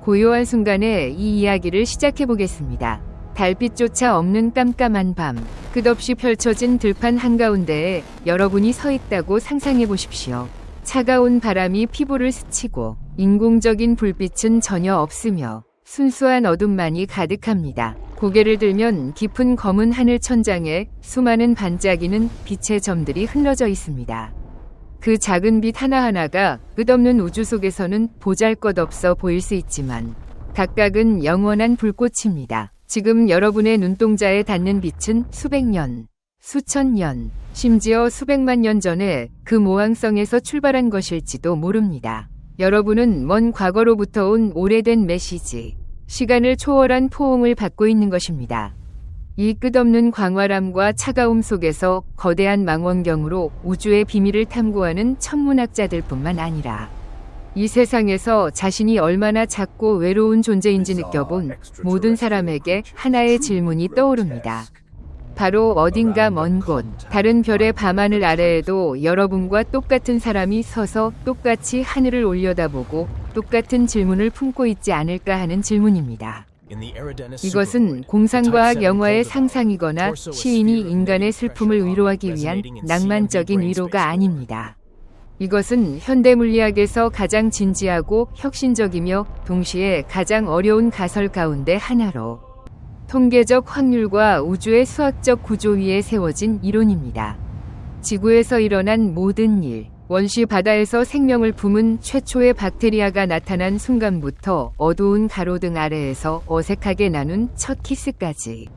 고요한 순간에 이 이야기를 시작해보겠습니다. 달빛조차 없는 깜깜한 밤, 끝없이 펼쳐진 들판 한가운데에 여러분이 서 있다고 상상해보십시오. 차가운 바람이 피부를 스치고 인공적인 불빛은 전혀 없으며 순수한 어둠만이 가득합니다. 고개를 들면 깊은 검은 하늘 천장에 수많은 반짝이는 빛의 점들이 흘러져 있습니다. 그 작은 빛 하나하나가 끝없는 우주 속에서는 보잘것없어 보일 수 있지만 각각은 영원한 불꽃입니다. 지금 여러분의 눈동자에 닿는 빛은 수백 년, 수천 년, 심지어 수백만 년 전에 그 모항성에서 출발한 것일지도 모릅니다. 여러분은 먼 과거로부터 온 오래된 메시지, 시간을 초월한 포옹을 받고 있는 것입니다. 이 끝없는 광활함과 차가움 속에서 거대한 망원경으로 우주의 비밀을 탐구하는 천문학자들뿐만 아니라 이 세상에서 자신이 얼마나 작고 외로운 존재인지 느껴본 모든 사람에게 하나의 질문이 떠오릅니다. 바로 어딘가 먼 곳, 다른 별의 밤하늘 아래에도 여러분과 똑같은 사람이 서서 똑같이 하늘을 올려다보고 똑같은 질문을 품고 있지 않을까 하는 질문입니다. 이것은 공상과학 영화의 상상이거나 시인이 인간의 슬픔을 위로하기 위한 낭만적인 위로가 아닙니다. 이것은 현대 물리학에서 가장 진지하고 혁신적이며 동시에 가장 어려운 가설 가운데 하나로 통계적 확률과 우주의 수학적 구조 위에 세워진 이론입니다. 지구에서 일어난 모든 일, 원시 바다에서 생명을 품은 최초의 박테리아가 나타난 순간부터 어두운 가로등 아래에서 어색하게 나눈 첫 키스까지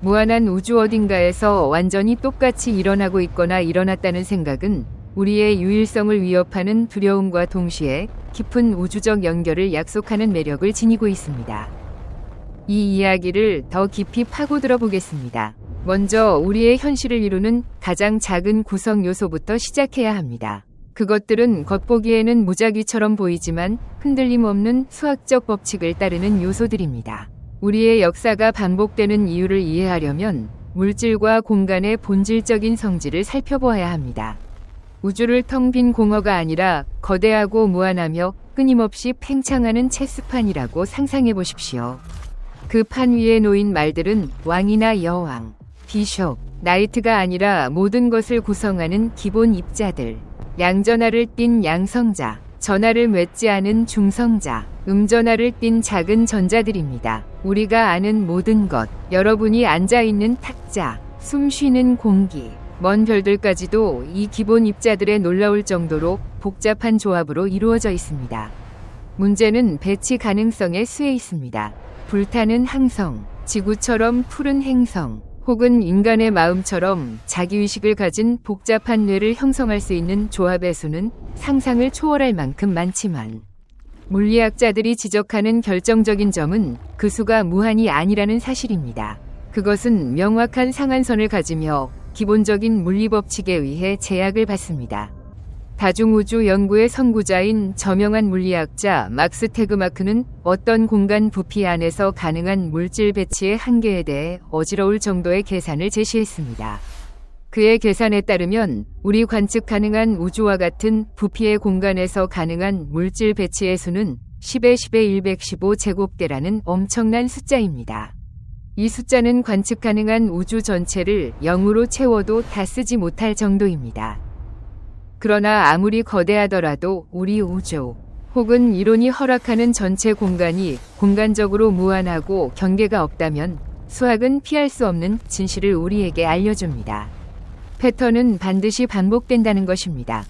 무한한 우주 어딘가에서 완전히 똑같이 일어나고 있거나 일어났다는 생각은 우리의 유일성을 위협하는 두려움과 동시에 깊은 우주적 연결을 약속하는 매력을 지니고 있습니다. 이 이야기를 더 깊이 파고들어 보겠습니다. 먼저 우리의 현실을 이루는 가장 작은 구성 요소부터 시작해야 합니다. 그것들은 겉보기에는 무작위처럼 보이지만 흔들림 없는 수학적 법칙을 따르는 요소들입니다. 우리의 역사가 반복되는 이유를 이해하려면 물질과 공간의 본질적인 성질을 살펴보아야 합니다. 우주를 텅 빈 공허가 아니라 거대하고 무한하며 끊임없이 팽창하는 체스판이라고 상상해 보십시오. 그 판 위에 놓인 말들은 왕이나 여왕, 비숍, 나이트가 아니라 모든 것을 구성하는 기본 입자들, 양전하를 띤 양성자, 전하를 맺지 않은 중성자, 음전하를 띤 작은 전자들입니다. 우리가 아는 모든 것, 여러분이 앉아있는 탁자, 숨 쉬는 공기, 먼 별들까지도 이 기본 입자들의 놀라울 정도로 복잡한 조합으로 이루어져 있습니다. 문제는 배치 가능성의 수에 있습니다. 불타는 항성, 지구처럼 푸른 행성, 혹은 인간의 마음처럼 자기의식을 가진 복잡한 뇌를 형성할 수 있는 조합의 수는 상상을 초월할 만큼 많지만 물리학자들이 지적하는 결정적인 점은 그 수가 무한이 아니라는 사실입니다. 그것은 명확한 상한선을 가지며 기본적인 물리법칙에 의해 제약을 받습니다. 다중우주 연구의 선구자인 저명한 물리학자 막스 테그마크는 어떤 공간 부피 안에서 가능한 물질 배치의 한계에 대해 어지러울 정도의 계산을 제시했습니다. 그의 계산에 따르면 우리 관측 가능한 우주와 같은 부피의 공간에서 가능한 물질 배치의 수는 10의 10의 115제곱대라는 엄청난 숫자입니다. 이 숫자는 관측 가능한 우주 전체를 0으로 채워도 다 쓰지 못할 정도입니다. 그러나 아무리 거대하더라도 우리 우주, 혹은 이론이 허락하는 전체 공간이 공간적으로 무한하고 경계가 없다면 수학은 피할 수 없는 진실을 우리에게 알려줍니다. 패턴은 반드시 반복된다는 것입니다.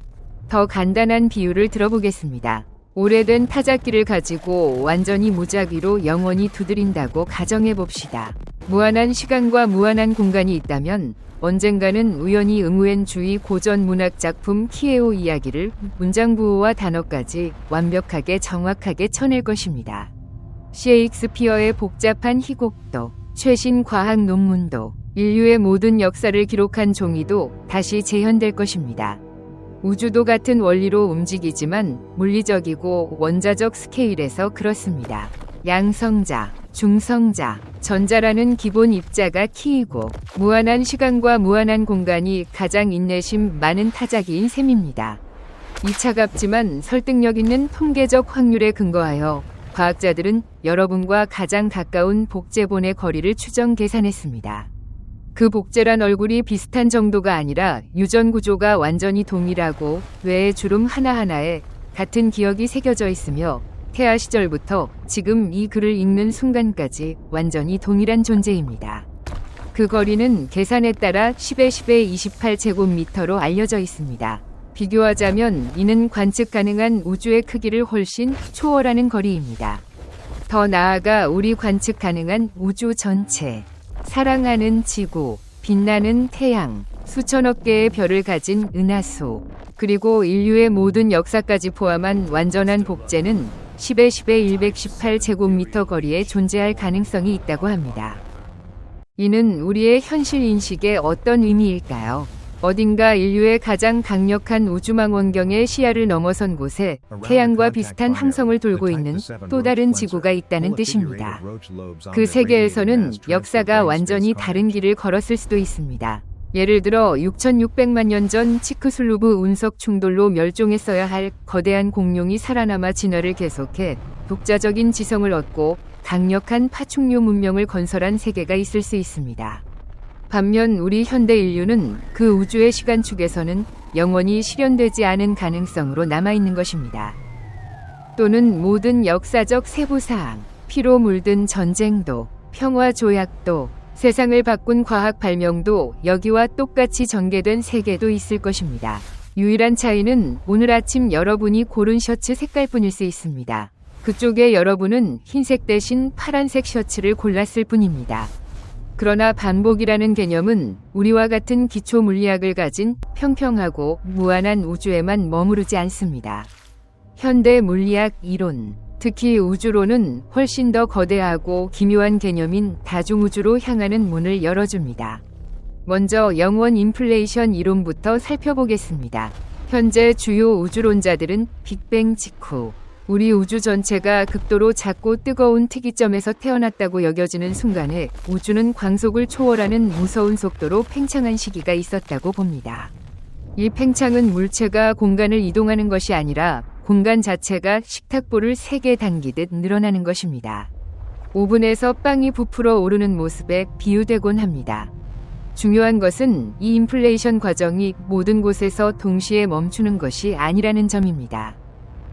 더 간단한 비유를 들어보겠습니다. 오래된 타작기를 가지고 완전히 무작위로 영원히 두드린다고 가정해봅시다. 무한한 시간과 무한한 공간이 있다면 언젠가는 우연히 응우엔주의 고전 문학 작품 키에오 이야기를 문장부호와 단어까지 완벽하게 정확하게 쳐낼 것입니다. 셰익스피어의 복잡한 희곡도, 최신 과학 논문도, 인류의 모든 역사를 기록한 종이도 다시 재현될 것입니다. 우주도 같은 원리로 움직이지만 물리적이고 원자적 스케일에서 그렇습니다. 양성자, 중성자, 전자라는 기본 입자가 키이고 무한한 시간과 무한한 공간이 가장 인내심 많은 타자기인 셈입니다. 이 차갑지만 설득력 있는 통계적 확률에 근거하여 과학자들은 여러분과 가장 가까운 복제본의 거리를 추정 계산했습니다. 그 복제란 얼굴이 비슷한 정도가 아니라 유전 구조가 완전히 동일하고 뇌의 주름 하나하나에 같은 기억이 새겨져 있으며 태아 시절부터 지금 이 글을 읽는 순간까지 완전히 동일한 존재입니다. 그 거리는 계산에 따라 10의 10의 28제곱미터로 알려져 있습니다. 비교하자면 이는 관측 가능한 우주의 크기를 훨씬 초월하는 거리입니다. 더 나아가 우리 관측 가능한 우주 전체, 사랑하는 지구, 빛나는 태양, 수천억 개의 별을 가진 은하수, 그리고 인류의 모든 역사까지 포함한 완전한 복제는 10의 10의 118제곱미터 거리에 존재할 가능성이 있다고 합니다. 이는 우리의 현실 인식에 어떤 의미일까요? 어딘가 인류의 가장 강력한 우주망원경의 시야를 넘어선 곳에 태양과 비슷한 항성을 돌고 있는 또 다른 지구가 있다는 뜻입니다. 그 세계에서는 역사가 완전히 다른 길을 걸었을 수도 있습니다. 예를 들어 6,600만 년 전 치크슬루브 운석 충돌로 멸종했어야 할 거대한 공룡이 살아남아 진화를 계속해 독자적인 지성을 얻고 강력한 파충류 문명을 건설한 세계가 있을 수 있습니다. 반면 우리 현대 인류는 그 우주의 시간축에서는 영원히 실현되지 않은 가능성으로 남아있는 것입니다. 또는 모든 역사적 세부사항, 피로 물든 전쟁도, 평화조약도, 세상을 바꾼 과학 발명도 여기와 똑같이 전개된 세계도 있을 것입니다. 유일한 차이는 오늘 아침 여러분이 고른 셔츠 색깔뿐일 수 있습니다. 그쪽에 여러분은 흰색 대신 파란색 셔츠를 골랐을 뿐입니다. 그러나 반복이라는 개념은 우리와 같은 기초 물리학을 가진 평평하고 무한한 우주에만 머무르지 않습니다. 현대 물리학 이론, 특히 우주론은 훨씬 더 거대하고 기묘한 개념인 다중우주로 향하는 문을 열어줍니다. 먼저 영원 인플레이션 이론부터 살펴보겠습니다. 현재 주요 우주론자들은 빅뱅 직후 우리 우주 전체가 극도로 작고 뜨거운 특이점에서 태어났다고 여겨지는 순간에 우주는 광속을 초월하는 무서운 속도로 팽창한 시기가 있었다고 봅니다. 이 팽창은 물체가 공간을 이동하는 것이 아니라 공간 자체가 식탁보를 3개 당기듯 늘어나는 것입니다. 오븐에서 빵이 부풀어 오르는 모습에 비유되곤 합니다. 중요한 것은 이 인플레이션 과정이 모든 곳에서 동시에 멈추는 것이 아니라는 점입니다.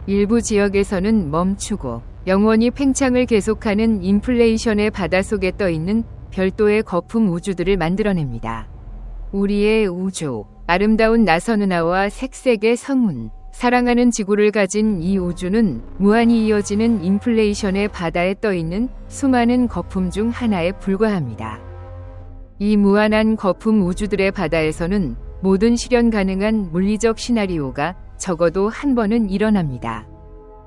일부 지역에서는 멈추고 영원히 팽창을 계속하는 인플레이션의 바닷속에 떠있는 별도의 거품 우주들을 만들어냅니다. 우리의 우주, 아름다운 나선 은하와 색색의 성운, 사랑하는 지구를 가진 이 우주는 무한히 이어지는 인플레이션의 바다에 떠있는 수많은 거품 중 하나에 불과합니다. 이 무한한 거품 우주들의 바다에서는 모든 실현 가능한 물리적 시나리오가 적어도 한 번은 일어납니다.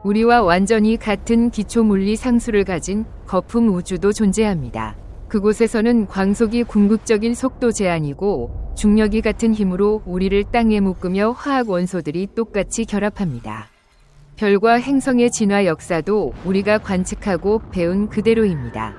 우리와 완전히 같은 기초 물리 상수를 가진 거품 우주도 존재합니다. 그곳에서는 광속이 궁극적인 속도 제한이고 중력이 같은 힘으로 우리를 땅에 묶으며 화학 원소들이 똑같이 결합합니다. 별과 행성의 진화 역사도 우리가 관측하고 배운 그대로입니다.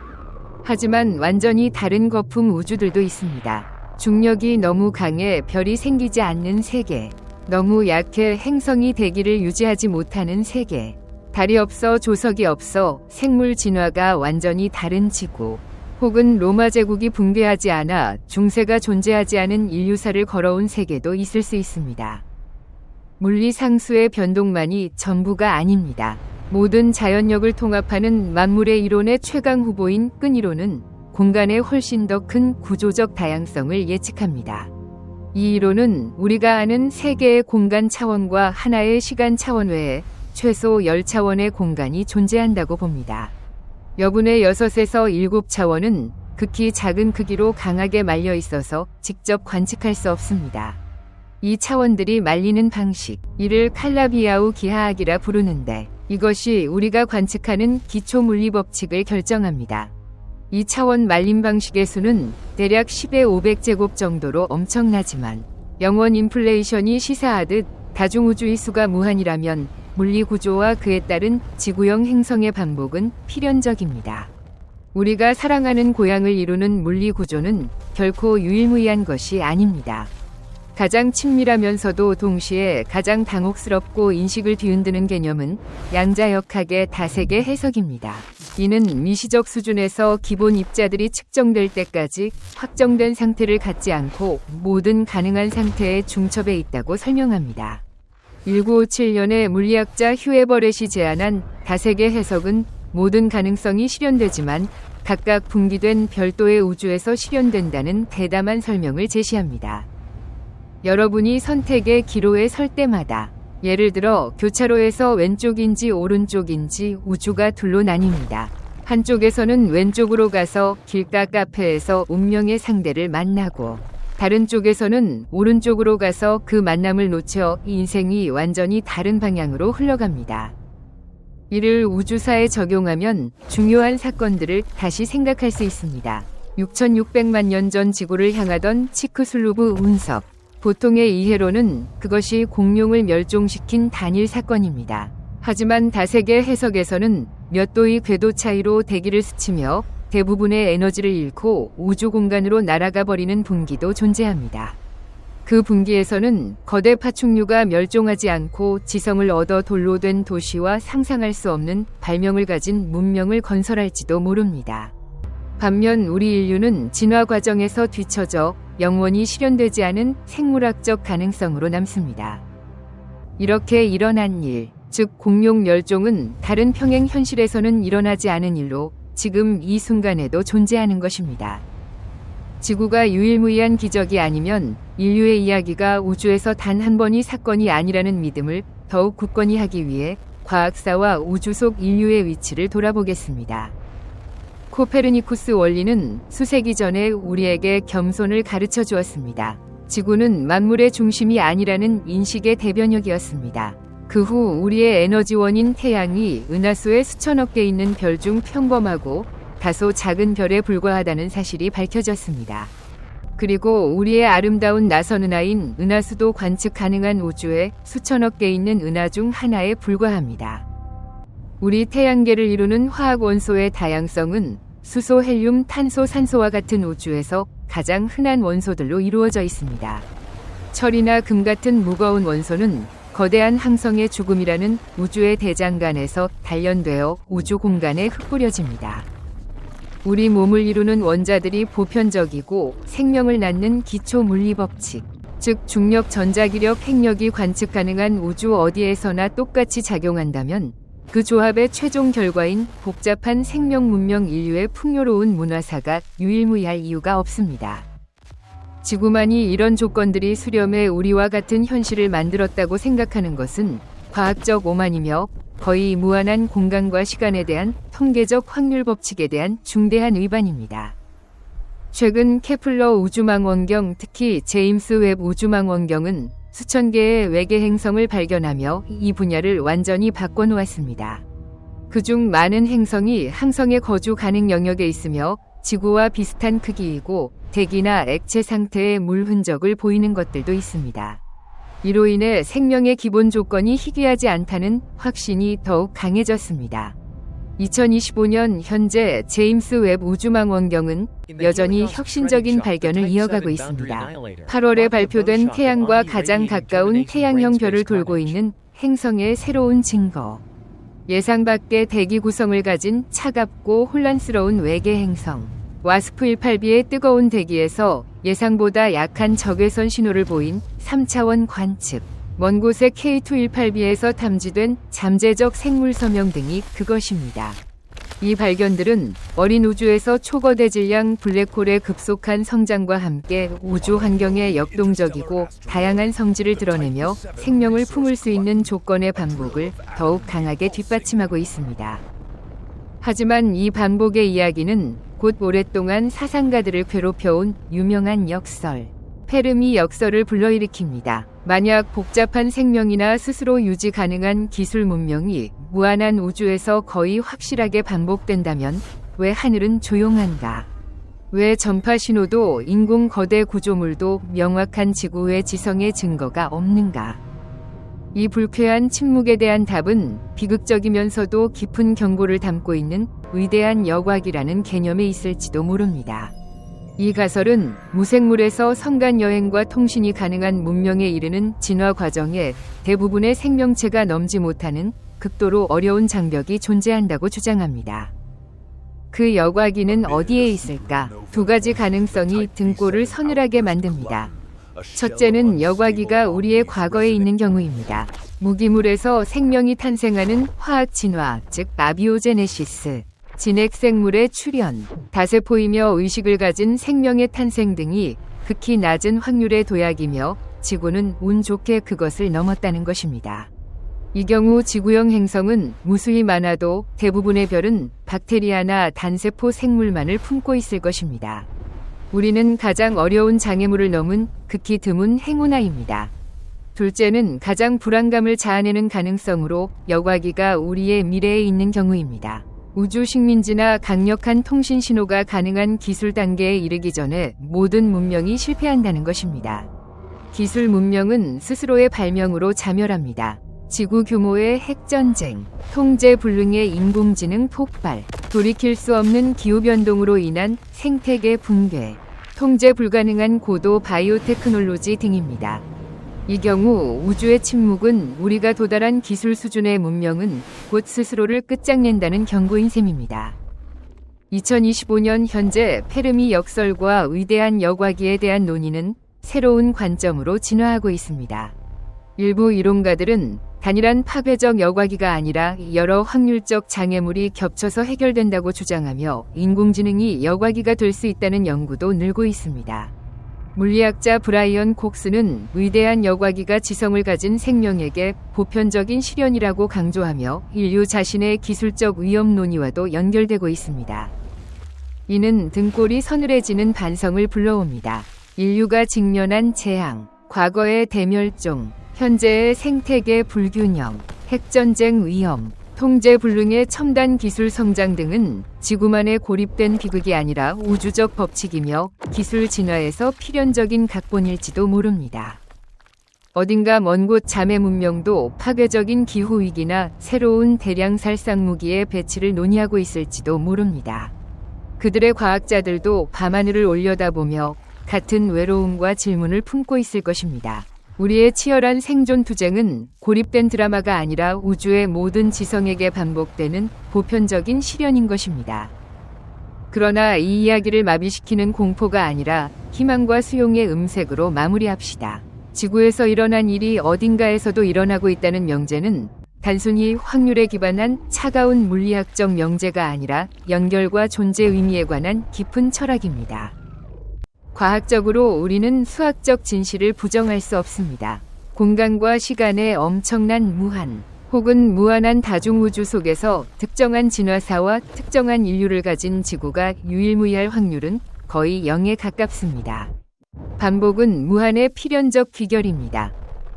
하지만 완전히 다른 거품 우주들도 있습니다. 중력이 너무 강해 별이 생기지 않는 세계, 너무 약해 행성이 대기를 유지하지 못하는 세계, 달이 없어 조석이 없어 생물 진화가 완전히 다른 지구, 혹은 로마 제국이 붕괴하지 않아 중세가 존재하지 않은 인류사를 걸어온 세계도 있을 수 있습니다. 물리상수의 변동만이 전부가 아닙니다. 모든 자연력을 통합하는 만물의 이론의 최강 후보인 끈이론은 공간의 훨씬 더 큰 구조적 다양성을 예측합니다. 이 이론은 우리가 아는 세계의 공간 차원과 하나의 시간 차원 외에 최소 10차원의 공간이 존재한다고 봅니다. 여분의 6에서 7차원은 극히 작은 크기로 강하게 말려 있어서 직접 관측할 수 없습니다. 이 차원들이 말리는 방식, 이를 칼라비아우 기하학이라 부르는데 이것이 우리가 관측하는 기초 물리 법칙을 결정합니다. 이 차원 말림 방식의 수는 대략 10의 500제곱 정도로 엄청나지만 영원 인플레이션이 시사하듯 다중우주의 수가 무한이라면 물리 구조와 그에 따른 지구형 행성의 반복은 필연적입니다. 우리가 사랑하는 고향을 이루는 물리 구조는 결코 유일무이한 것이 아닙니다. 가장 친밀하면서도 동시에 가장 당혹스럽고 인식을 뒤흔드는 개념은 양자역학의 다세계 해석입니다. 이는 미시적 수준에서 기본 입자들이 측정될 때까지 확정된 상태를 갖지 않고 모든 가능한 상태의 중첩에 있다고 설명합니다. 1957년에 물리학자 휴 버렛이 제안한 다세계 해석은 모든 가능성이 실현되지만 각각 분기된 별도의 우주에서 실현된다는 대담한 설명을 제시합니다. 여러분이 선택의 기로에 설 때마다, 예를 들어 교차로에서 왼쪽인지 오른쪽인지 우주가 둘로 나뉩니다. 한쪽에서는 왼쪽으로 가서 길가 카페에서 운명의 상대를 만나고, 다른 쪽에서는 오른쪽으로 가서 그 만남을 놓쳐 인생이 완전히 다른 방향으로 흘러갑니다. 이를 우주사에 적용하면 중요한 사건들을 다시 생각할 수 있습니다. 6600만 년 전 지구를 향하던 치크슬루브 운석. 보통의 이해로는 그것이 공룡을 멸종시킨 단일 사건입니다. 하지만 다세계 해석에서는 몇 도의 궤도 차이로 대기를 스치며 대부분의 에너지를 잃고 우주 공간으로 날아가 버리는 분기도 존재합니다. 그 분기에서는 거대 파충류가 멸종하지 않고 지성을 얻어 돌로 된 도시와 상상할 수 없는 발명을 가진 문명을 건설할지도 모릅니다. 반면 우리 인류는 진화 과정에서 뒤처져 영원히 실현되지 않은 생물학적 가능성으로 남습니다. 이렇게 일어난 일, 즉 공룡 멸종은 다른 평행 현실에서는 일어나지 않은 일로 지금 이 순간에도 존재하는 것입니다. 지구가 유일무이한 기적이 아니면 인류의 이야기가 우주에서 단 한 번의 사건이 아니라는 믿음을 더욱 굳건히 하기 위해 과학사와 우주 속 인류의 위치를 돌아보겠습니다. 코페르니쿠스 원리는 수세기 전에 우리에게 겸손을 가르쳐 주었습니다. 지구는 만물의 중심이 아니라는 인식의 대변역이었습니다. 그 후 우리의 에너지원인 태양이 은하수의 수천억 개 있는 별 중 평범하고 다소 작은 별에 불과하다는 사실이 밝혀졌습니다. 그리고 우리의 아름다운 나선 은하인 은하수도 관측 가능한 우주에 수천억 개 있는 은하 중 하나에 불과합니다. 우리 태양계를 이루는 화학 원소의 다양성은 수소, 헬륨, 탄소, 산소와 같은 우주에서 가장 흔한 원소들로 이루어져 있습니다. 철이나 금 같은 무거운 원소는 거대한 항성의 죽음이라는 우주의 대장간에서 단련되어 우주 공간에 흩뿌려집니다. 우리 몸을 이루는 원자들이 보편적이고 생명을 낳는 기초 물리 법칙, 즉 중력, 전자기력, 핵력이 관측 가능한 우주 어디에서나 똑같이 작용한다면 그 조합의 최종 결과인 복잡한 생명 문명 인류의 풍요로운 문화사가 유일무이할 이유가 없습니다. 지구만이 이런 조건들이 수렴해 우리와 같은 현실을 만들었다고 생각하는 것은 과학적 오만이며 거의 무한한 공간과 시간에 대한 통계적 확률 법칙에 대한 중대한 위반입니다. 최근 케플러 우주망원경, 특히 제임스 웹 우주망원경은 수천 개의 외계 행성을 발견하며 이 분야를 완전히 바꿔놓았습니다. 그중 많은 행성이 항성의 거주 가능 영역에 있으며 지구와 비슷한 크기이고 대기나 액체 상태의 물 흔적을 보이는 것들도 있습니다. 이로 인해 생명의 기본 조건이 희귀하지 않다는 확신이 더욱 강해졌습니다. 2025년 현재 제임스 웹 우주망원경은 여전히 혁신적인 발견을 이어가고 있습니다. 8월에 발표된 태양과 가장 가까운 태양형 별을 돌고 있는 행성의 새로운 증거. 예상 밖의 대기 구성을 가진 차갑고 혼란스러운 외계 행성. 와스프 18b의 뜨거운 대기에서 예상보다 약한 적외선 신호를 보인 3차원 관측. 먼 곳의 K218b에서 탐지된 잠재적 생물 서명 등이 그것입니다. 이 발견들은 어린 우주에서 초거대 질량 블랙홀의 급속한 성장과 함께 우주 환경의 역동적이고 다양한 성질을 드러내며 생명을 품을 수 있는 조건의 반복을 더욱 강하게 뒷받침하고 있습니다. 하지만 이 반복의 이야기는 곧 오랫동안 사상가들을 괴롭혀온 유명한 역설, 페르미 역설을 불러일으킵니다. 만약 복잡한 생명이나 스스로 유지 가능한 기술 문명이 무한한 우주에서 거의 확실하게 반복된다면 왜 하늘은 조용한가? 왜 전파 신호도 인공 거대 구조물도 명확한 지구의 지성의 증거가 없는가? 이 불쾌한 침묵에 대한 답은 비극적이면서도 깊은 경고를 담고 있는 위대한 여과기라는 개념에 있을지도 모릅니다. 이 가설은 무생물에서 성간 여행과 통신이 가능한 문명에 이르는 진화 과정에 대부분의 생명체가 넘지 못하는 극도로 어려운 장벽이 존재한다고 주장합니다. 그 여과기는 어디에 있을까? 두 가지 가능성이 등골을 서늘하게 만듭니다. 첫째는 여과기가 우리의 과거에 있는 경우입니다. 무기물에서 생명이 탄생하는 화학 진화, 즉 아비오제네시스, 진핵생물의 출현, 다세포이며 의식을 가진 생명의 탄생 등이 극히 낮은 확률의 도약이며 지구는 운 좋게 그것을 넘었다는 것입니다. 이 경우 지구형 행성은 무수히 많아도 대부분의 별은 박테리아나 단세포 생물만을 품고 있을 것입니다. 우리는 가장 어려운 장애물을 넘은 극히 드문 행운아입니다. 둘째는 가장 불안감을 자아내는 가능성으로 여과기가 우리의 미래에 있는 경우입니다. 우주 식민지나 강력한 통신 신호가 가능한 기술 단계에 이르기 전에 모든 문명이 실패한다는 것입니다. 기술 문명은 스스로의 발명으로 자멸합니다. 지구 규모의 핵전쟁, 통제 불능의 인공지능 폭발, 돌이킬 수 없는 기후변동으로 인한 생태계 붕괴, 통제 불가능한 고도 바이오테크놀로지 등입니다. 이 경우 우주의 침묵은 우리가 도달한 기술 수준의 문명은 곧 스스로를 끝장낸다는 경고인 셈입니다. 2025년 현재 페르미 역설과 위대한 여과기에 대한 논의는 새로운 관점으로 진화하고 있습니다. 일부 이론가들은 단일한 파괴적 여과기가 아니라 여러 확률적 장애물이 겹쳐서 해결된다고 주장하며 인공지능이 여과기가 될 수 있다는 연구도 늘고 있습니다. 물리학자 브라이언 콕스는 위대한 여과기가 지성을 가진 생명에게 보편적인 실현이라고 강조하며 인류 자신의 기술적 위험 논의와도 연결되고 있습니다. 이는 등골이 서늘해지는 반성을 불러옵니다. 인류가 직면한 재앙, 과거의 대멸종, 현재의 생태계 불균형, 핵전쟁 위험, 통제 불능의 첨단 기술 성장 등은 지구만의 고립된 비극이 아니라 우주적 법칙이며 기술 진화에서 필연적인 각본일지도 모릅니다. 어딘가 먼 곳 자매 문명도 파괴적인 기후위기나 새로운 대량 살상 무기의 배치를 논의하고 있을지도 모릅니다. 그들의 과학자들도 밤하늘을 올려다보며 같은 외로움과 질문을 품고 있을 것입니다. 우리의 치열한 생존 투쟁은 고립된 드라마가 아니라 우주의 모든 지성에게 반복되는 보편적인 실현인 것입니다. 그러나 이 이야기를 마비시키는 공포가 아니라 희망과 수용의 음색으로 마무리합시다. 지구에서 일어난 일이 어딘가에서도 일어나고 있다는 명제는 단순히 확률에 기반한 차가운 물리학적 명제가 아니라 연결과 존재 의미에 관한 깊은 철학입니다. 과학적으로 우리는 수학적 진실을 부정할 수 없습니다. 공간과 시간의 엄청난 무한 혹은 무한한 다중우주 속에서 특정한 진화사와 특정한 인류를 가진 지구가 유일무이할 확률은 거의 0에 가깝습니다. 반복은 무한의 필연적 귀결입니다.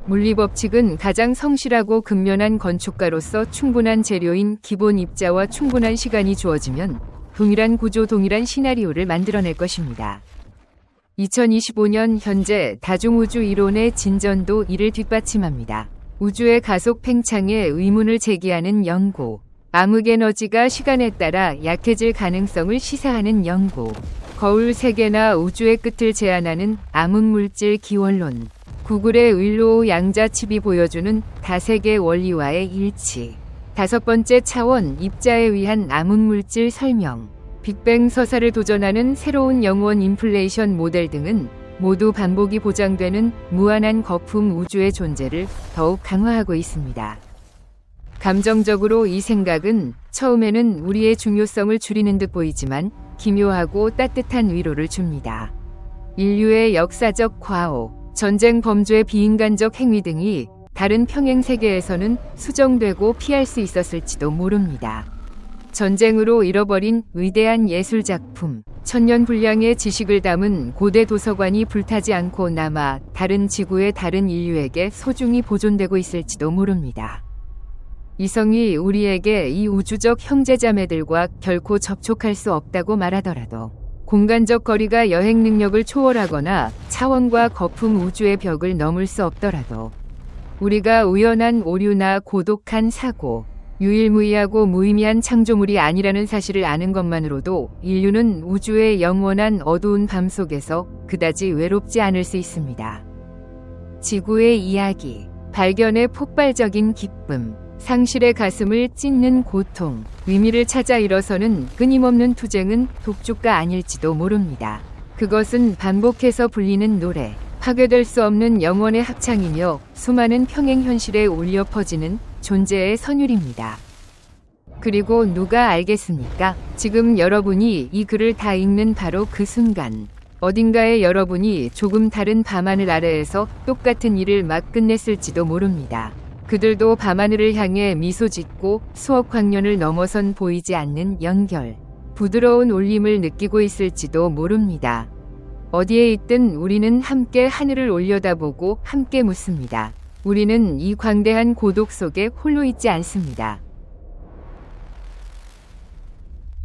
물리법칙은 가장 성실하고 근면한 건축가로서 충분한 재료인 기본 입자와 충분한 시간이 주어지면 동일한 구조, 동일한 시나리오를 만들어낼 것입니다. 2025년 현재 다중우주 이론의 진전도 이를 뒷받침합니다. 우주의 가속 팽창에 의문을 제기하는 연구, 암흑에너지가 시간에 따라 약해질 가능성을 시사하는 연구, 거울 세계나 우주의 끝을 제안하는 암흑물질 기원론, 구글의 윌로우 양자칩이 보여주는 다세계 원리와의 일치, 다섯 번째 차원 입자에 의한 암흑물질 설명, 빅뱅 서사를 도전하는 새로운 영원 인플레이션 모델 등은 모두 반복이 보장되는 무한한 거품 우주의 존재를 더욱 강화하고 있습니다. 감정적으로 이 생각은 처음에는 우리의 중요성을 줄이는 듯 보이지만 기묘하고 따뜻한 위로를 줍니다. 인류의 역사적 과오, 전쟁 범죄 비인간적 행위 등이 다른 평행 세계에서는 수정되고 피할 수 있었을지도 모릅니다. 전쟁으로 잃어버린 위대한 예술작품, 천년 분량의 지식을 담은 고대 도서관이 불타지 않고 남아 다른 지구의 다른 인류에게 소중히 보존되고 있을지도 모릅니다. 이성이 우리에게 이 우주적 형제자매들과 결코 접촉할 수 없다고 말하더라도 공간적 거리가 여행 능력을 초월하거나 차원과 거품 우주의 벽을 넘을 수 없더라도 우리가 우연한 오류나 고독한 사고, 유일무이하고 무의미한 창조물이 아니라는 사실을 아는 것만으로도 인류는 우주의 영원한 어두운 밤 속에서 그다지 외롭지 않을 수 있습니다. 지구의 이야기, 발견의 폭발적인 기쁨, 상실의 가슴을 찢는 고통, 의미를 찾아 일어서는 끊임없는 투쟁은 독주가 아닐지도 모릅니다. 그것은 반복해서 불리는 노래, 파괴될 수 없는 영원의 합창이며 수많은 평행 현실에 울려 퍼지는 존재의 선율입니다. 그리고 누가 알겠습니까? 지금 여러분이 이 글을 다 읽는 바로 그 순간, 어딘가에 여러분이 조금 다른 밤하늘 아래에서 똑같은 일을 막 끝냈을지도 모릅니다. 그들도 밤하늘을 향해 미소 짓고 수억 광년을 넘어선 보이지 않는 연결, 부드러운 울림을 느끼고 있을지도 모릅니다. 어디에 있든 우리는 함께 하늘을 올려다보고 함께 묻습니다. 우리는 이 광대한 고독 속에 홀로 있지 않습니다.